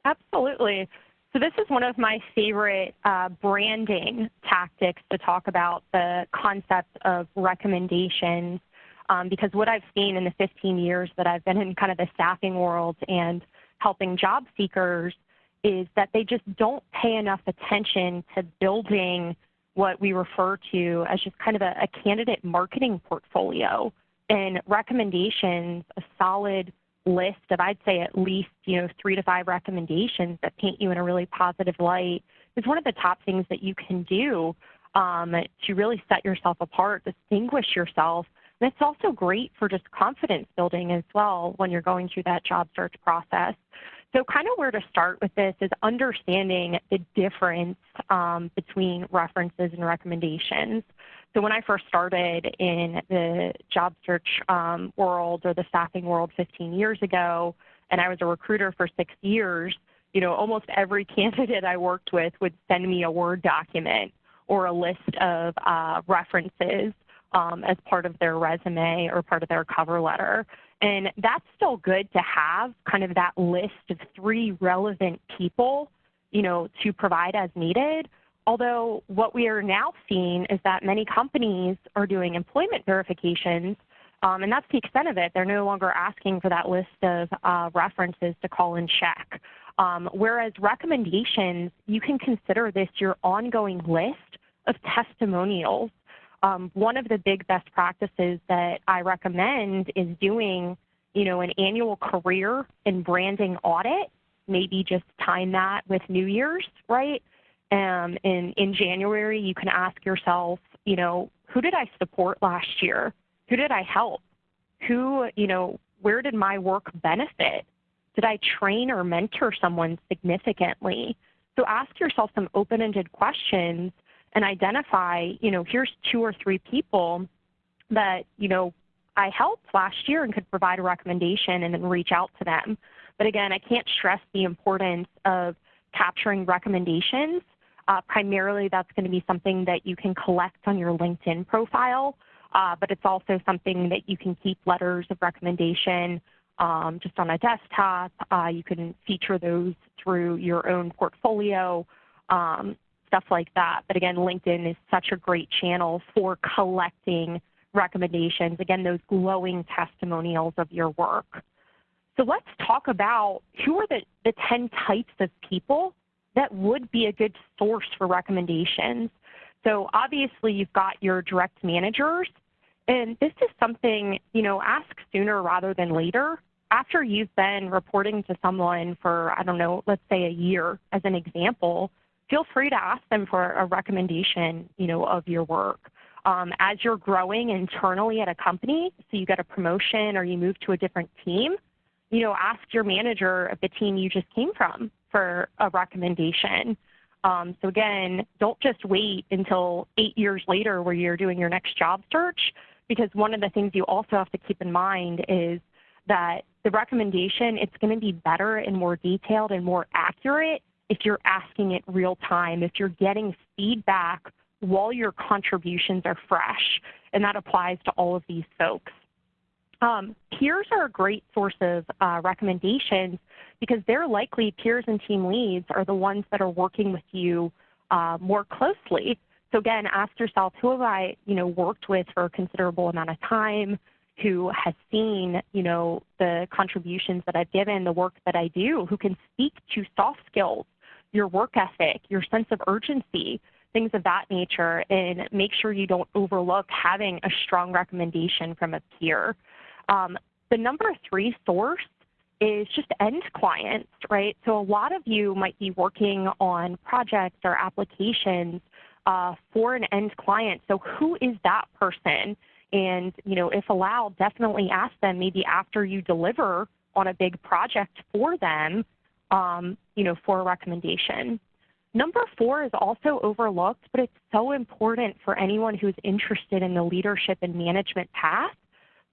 Absolutely. So this is one of my favorite branding tactics to talk about, the concept of recommendations, because what I've seen in the 15 years that I've been in kind of the staffing world and helping job seekers is that they just don't pay enough attention to building what we refer to as just kind of a candidate marketing portfolio. And recommendations, a solid list of, I'd say, at least 3 to 5 recommendations that paint you in a really positive light is one of the top things that you can do to really set yourself apart, distinguish yourself. And it's also great for just confidence building as well when you're going through that job search process. So kind of where to start with this is understanding the difference between references and recommendations. So when I first started in the job search world or the staffing world 15 years ago, and I was a recruiter for 6 years, almost every candidate I worked with would send me a Word document or a list of references as part of their resume or part of their cover letter. And that's still good to have, kind of that list of 3 relevant people, to provide as needed. Although what we are now seeing is that many companies are doing employment verifications, and that's the extent of it. They're no longer asking for that list of references to call and check. Whereas recommendations, you can consider this your ongoing list of testimonials. One of the big best practices that I recommend is doing, an annual career and branding audit, maybe just time that with New Year's, right? In January, you can ask yourself, who did I support last year? Who did I help? Where did my work benefit? Did I train or mentor someone significantly? So ask yourself some open-ended questions and identify, here's 2 or 3 people that, I helped last year and could provide a recommendation and then reach out to them. But again, I can't stress the importance of capturing recommendations. Primarily, that's going to be something that you can collect on your LinkedIn profile, but it's also something that you can keep letters of recommendation just on a desktop. You can feature those through your own portfolio, stuff like that. But again, LinkedIn is such a great channel for collecting recommendations, again, those glowing testimonials of your work. So let's talk about who are the 10 types of people that would be a good source for recommendations. So obviously you've got your direct managers, and this is something, ask sooner rather than later. After you've been reporting to someone for, let's say a year as an example, feel free to ask them for a recommendation, of your work. As you're growing internally at a company, so you get a promotion or you move to a different team, ask your manager of the team you just came from for a recommendation. So again, don't just wait until 8 years later where you're doing your next job search, because one of the things you also have to keep in mind is that the recommendation, it's going to be better and more detailed and more accurate if you're asking it real time, if you're getting feedback while your contributions are fresh, and that applies to all of these folks. Peers are a great source of recommendations because they're likely, peers and team leads are the ones that are working with you more closely. So again, ask yourself, who have I, worked with for a considerable amount of time, who has seen, the contributions that I've given, the work that I do, who can speak to soft skills, your work ethic, your sense of urgency, things of that nature, and make sure you don't overlook having a strong recommendation from a peer. The number 3 source is just end clients, right? So a lot of you might be working on projects or applications for an end client. So who is that person? And, if allowed, definitely ask them maybe after you deliver on a big project for them, for a recommendation. Number 4 is also overlooked, but it's so important for anyone who's interested in the leadership and management path.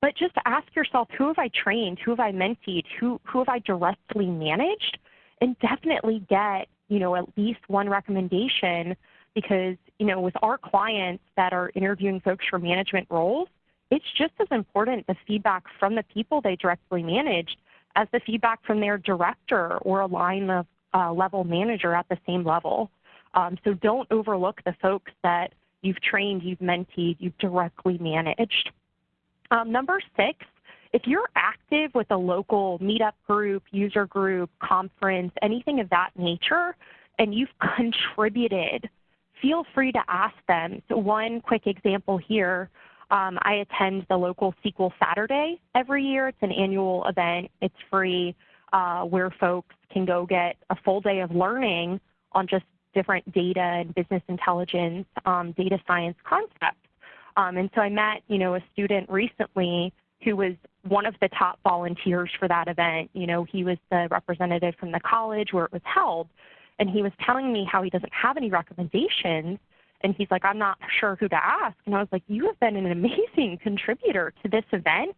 But just ask yourself, who have I trained? Who have I mentored? Who have I directly managed? And definitely get, at least one recommendation, because, with our clients that are interviewing folks for management roles, it's just as important the feedback from the people they directly managed as the feedback from their director or a line of level manager at the same level. So don't overlook the folks that you've trained, you've mentored, you've directly managed. Number 6, if you're active with a local meetup group, user group, conference, anything of that nature, and you've contributed, feel free to ask them. So one quick example here, I attend the local SQL Saturday every year. It's an annual event. It's free, where folks can go get a full day of learning on just different data and business intelligence, data science concepts. And so I met, a student recently who was one of the top volunteers for that event. He was the representative from the college where it was held, and he was telling me how he doesn't have any recommendations, and he's like, I'm not sure who to ask. And I was like, you have been an amazing contributor to this event.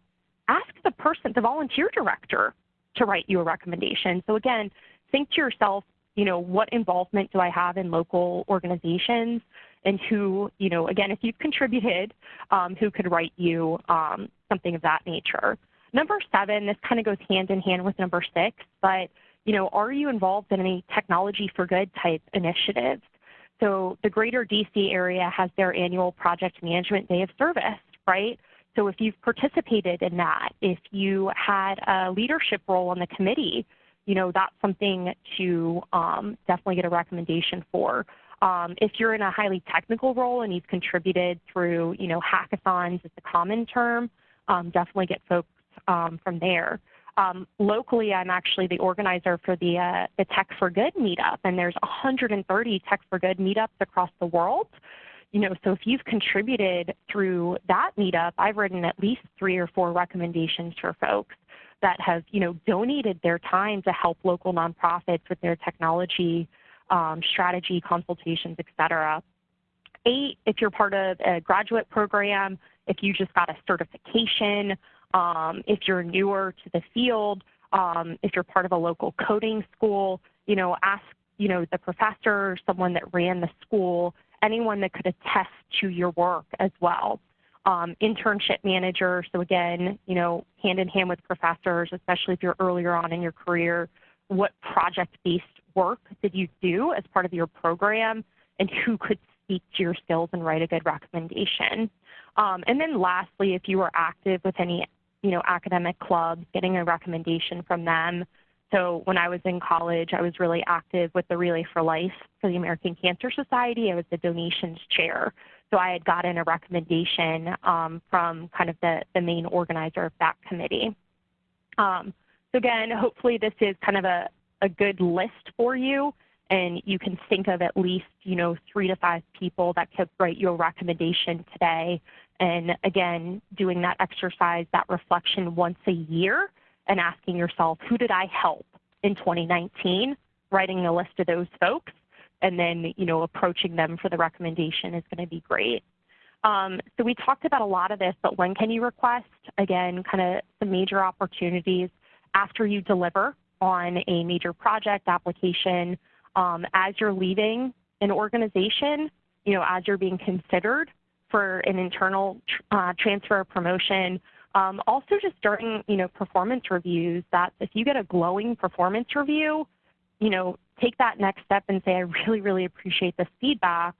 Ask the volunteer director to write you a recommendation. So again, think to yourself, what involvement do I have in local organizations, and who, again, if you've contributed, who could write you something of that nature. Number 7, this kind of goes hand in hand with number 6, but, are you involved in any technology for good type initiatives? So the greater DC area has their annual project management day of service, right? So if you've participated in that, if you had a leadership role on the committee, that's something to definitely get a recommendation for. If you're in a highly technical role and you've contributed through, hackathons is the common term, definitely get folks from there. Locally, I'm actually the organizer for the Tech for Good meetup, and there's 130 Tech for Good meetups across the world. So if you've contributed through that meetup, I've written at least 3 or 4 recommendations for folks that have, donated their time to help local nonprofits with their technology, strategy, consultations, et cetera. 8, if you're part of a graduate program, if you just got a certification, if you're newer to the field, if you're part of a local coding school, ask, the professor or someone that ran the school, anyone that could attest to your work as well. Internship manager, so again, hand in hand with professors, especially if you're earlier on in your career, what project-based work did you do as part of your program, and who could speak to your skills and write a good recommendation. And then lastly, if you were active with any, academic clubs, getting a recommendation from them. So when I was in college, I was really active with the Relay for Life for the American Cancer Society. I was the donations chair. So I had gotten a recommendation from kind of the main organizer of that committee. So again, hopefully this is kind of a good list for you, and you can think of at least, 3 to 5 people that could write you a recommendation today. And again, doing that exercise, that reflection once a year, and asking yourself, who did I help in 2019? Writing a list of those folks, and then, approaching them for the recommendation is going to be great. So we talked about a lot of this, but when can you request? Again, kind of the major opportunities after you deliver on a major project application, as you're leaving an organization, as you're being considered for an internal transfer or promotion. Also just during, performance reviews, that if you get a glowing performance review, take that next step and say, I really, really appreciate this feedback.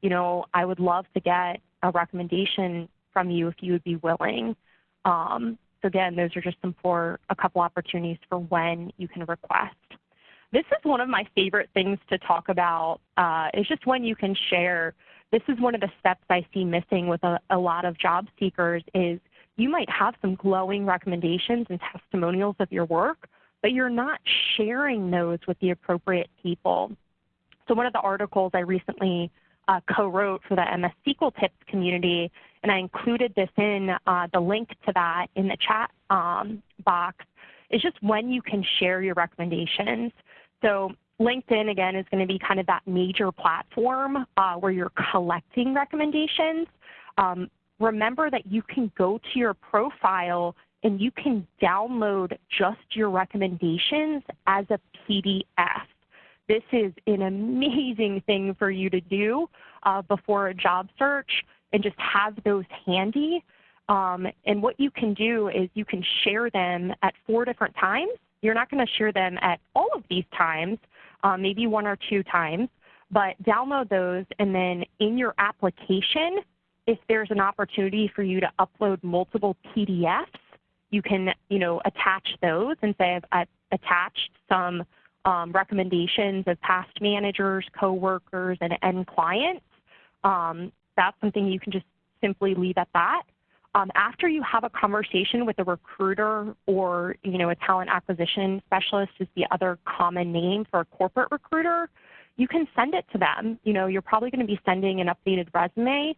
I would love to get a recommendation from you if you would be willing. So again, those are just a couple opportunities for when you can request. This is one of my favorite things to talk about, is just when you can share. This is one of the steps I see missing with a lot of job seekers is you might have some glowing recommendations and testimonials of your work, but you're not sharing those with the appropriate people. So one of the articles I recently co-wrote for the MS SQL Tips community, and I included this in the link to that in the chat box, is just when you can share your recommendations. So LinkedIn, again, is going to be kind of that major platform where you're collecting recommendations. Remember that you can go to your profile and you can download just your recommendations as a PDF. This is an amazing thing for you to do before a job search, and just have those handy. And what you can do is you can share them at 4 different times. You're not going to share them at all of these times, maybe 1 or 2 times, but download those, and then in your application, if there's an opportunity for you to upload multiple PDFs, you can, attach those and say, I've attached some recommendations of past managers, coworkers, and end clients. That's something you can just simply leave at that. After you have a conversation with a recruiter or, a talent acquisition specialist is the other common name for a corporate recruiter, you can send it to them. You're probably going to be sending an updated resume,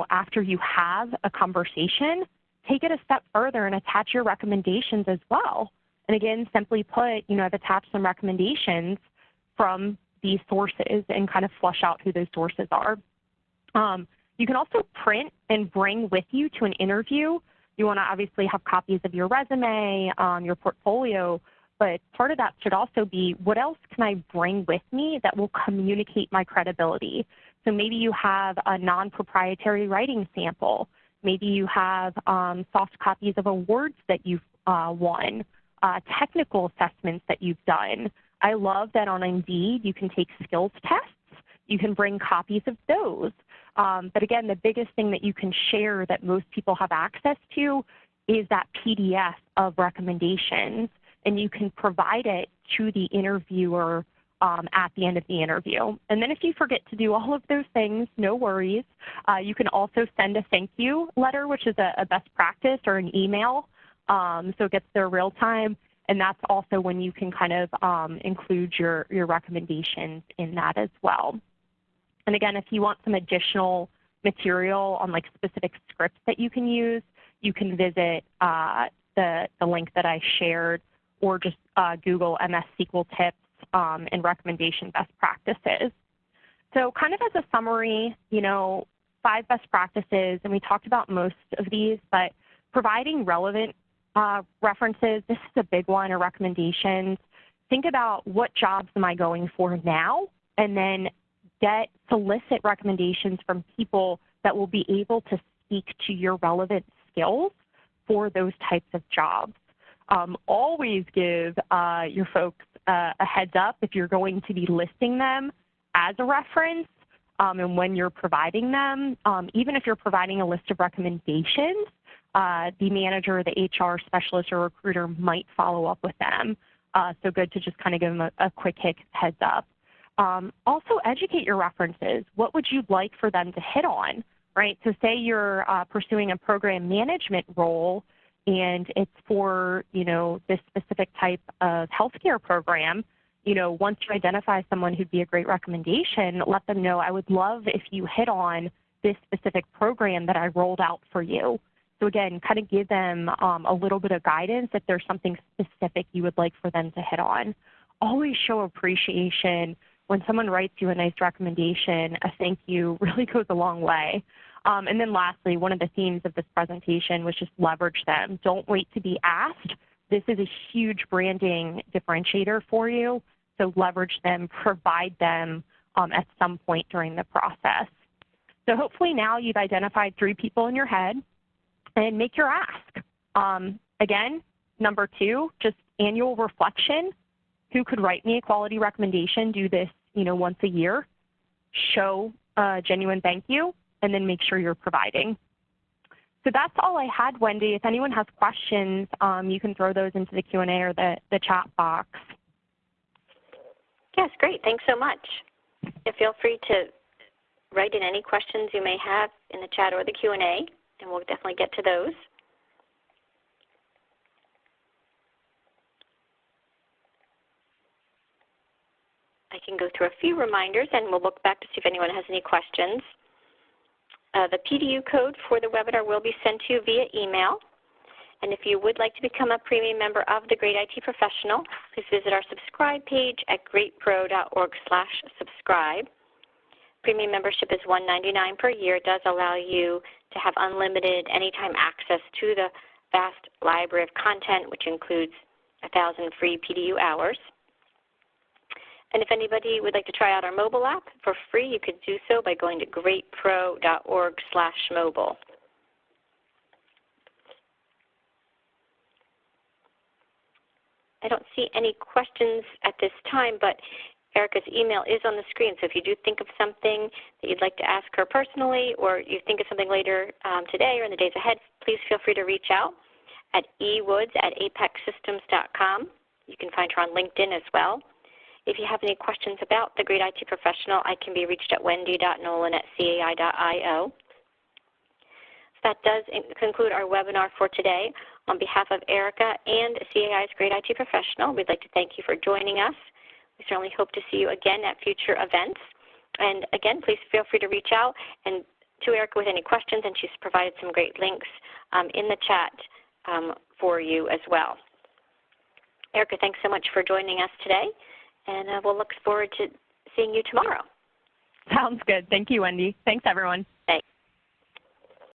after you have a conversation. Take it a step further and attach your recommendations as well. And again, simply put, I've attached some recommendations from these sources and kind of flush out who those sources are. You can also print and bring with you to an interview. You want to obviously have copies of your resume, your portfolio, but part of that should also be, what else can I bring with me that will communicate my credibility? So maybe you have a non-proprietary writing sample. Maybe you have soft copies of awards that you've won, technical assessments that you've done. I love that on Indeed you can take skills tests. You can bring copies of those. But again, the biggest thing that you can share that most people have access to is that PDF of recommendations, and you can provide it to the interviewer at the end of the interview. And then if you forget to do all of those things, no worries. You can also send a thank you letter, which is a best practice, or an email, so it gets there real time. And that's also when you can kind of include your recommendations in that as well. And again, if you want some additional material on specific scripts that you can use, you can visit the link that I shared, or just Google MS SQL tips and recommendation best practices. So kind of as a summary, 5 best practices, and we talked about most of these, but providing relevant references, this is a big one, or recommendations. Think about, what jobs am I going for now, and then solicit recommendations from people that will be able to speak to your relevant skills for those types of jobs. Always give your folks a heads up if you're going to be listing them as a reference, and when you're providing them. Even if you're providing a list of recommendations, the manager, the HR specialist, or recruiter might follow up with them. So good to just kind of give them a quick heads up. Also educate your references. What would you like for them to hit on, right? So say you're pursuing a program management role, and it's for, this specific type of healthcare program. Once you identify someone who'd be a great recommendation, let them know, I would love if you hit on this specific program that I rolled out for you. So again, kind of give them a little bit of guidance if there's something specific you would like for them to hit on. Always show appreciation. When someone writes you a nice recommendation, a thank you really goes a long way. And then lastly, one of the themes of this presentation was just leverage them. Don't wait to be asked. This is a huge branding differentiator for you, so leverage them, provide them at some point during the process. So hopefully now you've identified 3 people in your head, and make your ask. Again, number 2, just annual reflection. Who could write me a quality recommendation? Do this, once a year. Show a genuine thank you, and then make sure you're providing. So that's all I had, Wendy. If anyone has questions, you can throw those into the Q&A or the chat box. Yes, great. Thanks so much. And feel free to write in any questions you may have in the chat or the Q&A, and we'll definitely get to those. I can go through a few reminders, and we'll look back to see if anyone has any questions. The PDU code for the webinar will be sent to you via email. And if you would like to become a premium member of the Great IT Professional, please visit our subscribe page at greatpro.org/subscribe. Premium membership is $199 per year. It does allow you to have unlimited anytime access to the vast library of content, which includes 1,000 free PDU hours. And if anybody would like to try out our mobile app for free, you could do so by going to greatpro.org/mobile. I don't see any questions at this time, but Erica's email is on the screen, so if you do think of something that you'd like to ask her personally, or you think of something later today or in the days ahead, please feel free to reach out at ewoods@apexsystems.com. You can find her on LinkedIn as well. If you have any questions about the Great IT Professional, I can be reached at wendy.nolan@cai.io. So that does conclude our webinar for today. On behalf of Erica and CAI's Great IT Professional, we'd like to thank you for joining us. We certainly hope to see you again at future events. And again, please feel free to reach out and to Erica with any questions, and she's provided some great links in the chat for you as well. Erica, thanks so much for joining us today, and we'll look forward to seeing you tomorrow. Sounds good. Thank you, Wendy. Thanks, everyone.